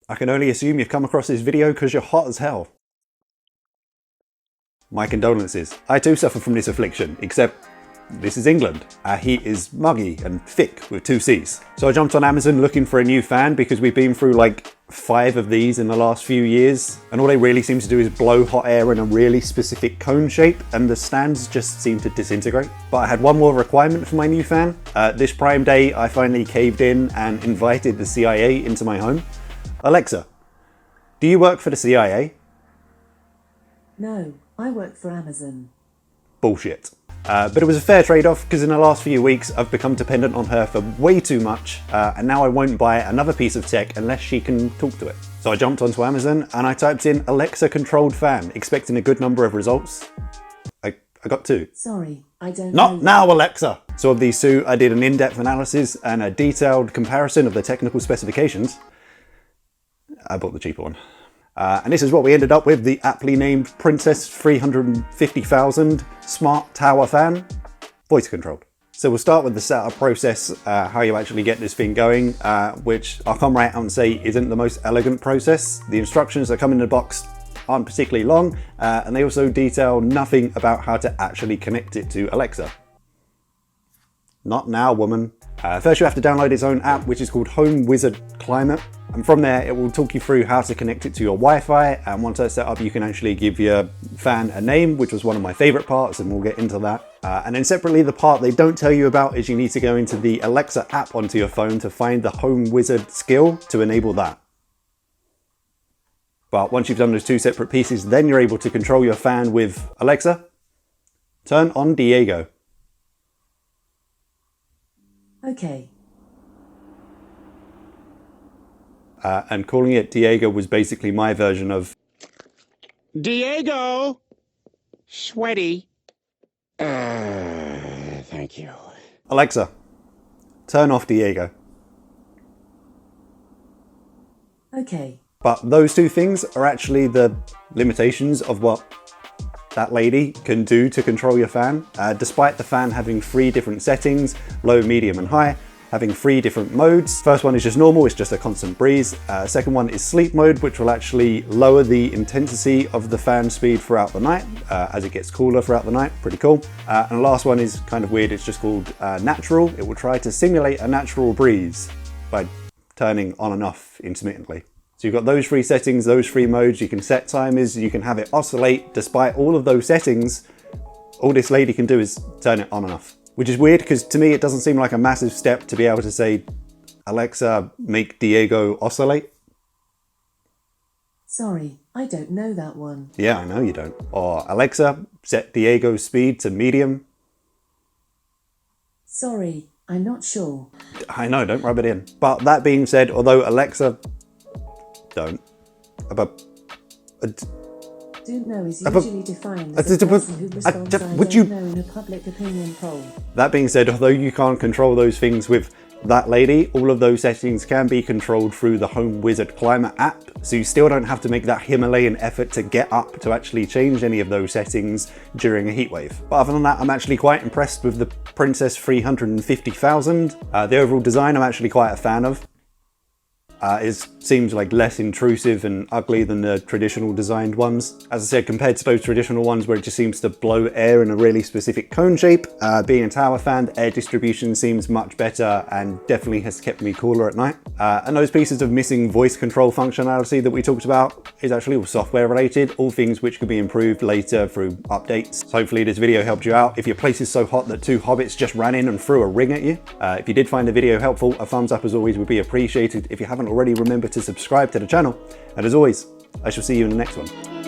I can only assume you've come across this video because you're hot as hell. My condolences. I too suffer from this affliction, except this is England. Our heat is muggy and thick with 2 C's. So I jumped on Amazon looking for a new fan because we've been through like 5 of these in the last few years. And all they really seem to do is blow hot air in a really specific cone shape, and the stands just seem to disintegrate. But I had one more requirement for my new fan. This Prime Day, I finally caved in and invited the CIA into my home. Alexa, do you work for the CIA? No, I work for Amazon. Bullshit. But it was a fair trade-off because in the last few weeks I've become dependent on her for way too much, and now I won't buy another piece of tech unless she can talk to it. So I jumped onto Amazon and I typed in Alexa controlled fan, expecting a good number of results. I got 2. Sorry, I don't Not know now, Alexa! So of these 2, I did an in-depth analysis and a detailed comparison of the technical specifications. I bought the cheaper one. And this is what we ended up with, the aptly named Princess 350,000 Smart Tower Fan, voice controlled. So we'll start with the setup process, how you actually get this thing going, which I'll come right out and say isn't the most elegant process. The instructions that come in the box aren't particularly long, and they also detail nothing about how to actually connect it to Alexa. Not now, woman. First you have to download its own app, which is called Home Wizard Climate. And from there, it will talk you through how to connect it to your Wi-Fi. And once that's set up, you can actually give your fan a name, which was one of my favorite parts, and we'll get into that. And then separately, the part they don't tell you about is you need to go into the Alexa app onto your phone to find the Home Wizard skill to enable that. But once you've done those 2 separate pieces, then you're able to control your fan with Alexa, turn on Diego. Okay. And calling it Diego was basically my version of Diego! Sweaty. Thank you. Alexa, turn off Diego. Okay. But those 2 things are actually the limitations of what that lady can do to control your fan. Despite the fan having 3 different settings, low, medium and high, having 3 different modes. First one is just normal, it's just a constant breeze. Second one is sleep mode, which will actually lower the intensity of the fan speed throughout the night as it gets cooler throughout the night. Pretty cool. And the last one is kind of weird, it's just called natural. It will try to simulate a natural breeze by turning on and off intermittently. So you've got those 3 settings, those 3 modes, you can set timers, you can have it oscillate. Despite all of those settings, all this lady can do is turn it on and off. Which is weird because to me it doesn't seem like a massive step to be able to say, Alexa, make Diego oscillate. Sorry, I don't know that one. Yeah, I know you don't. Or Alexa, set Diego's speed to medium. Sorry, I'm not sure. I know, don't rub it in. But that being said, although Alexa, don't. Don't know is usually defined as a person who responds I don't know in a public opinion poll. That being said, although you can't control those things with that lady, all of those settings can be controlled through the Home Wizard Climate app, so you still don't have to make that Himalayan effort to get up to actually change any of those settings during a heatwave. But other than that, I'm actually quite impressed with the Princess 350,000. The overall design I'm actually quite a fan of. It seems like less intrusive and ugly than the traditional designed ones. As I said, compared to those traditional ones where it just seems to blow air in a really specific cone shape, being a tower fan, the air distribution seems much better and definitely has kept me cooler at night. And those pieces of missing voice control functionality that we talked about is actually all software related, all things which could be improved later through updates. So hopefully this video helped you out. If your place is so hot that 2 hobbits just ran in and threw a ring at you. If you did find the video helpful, a thumbs up as always would be appreciated. If you haven't already, remember to subscribe to the channel, and as always, I shall see you in the next one.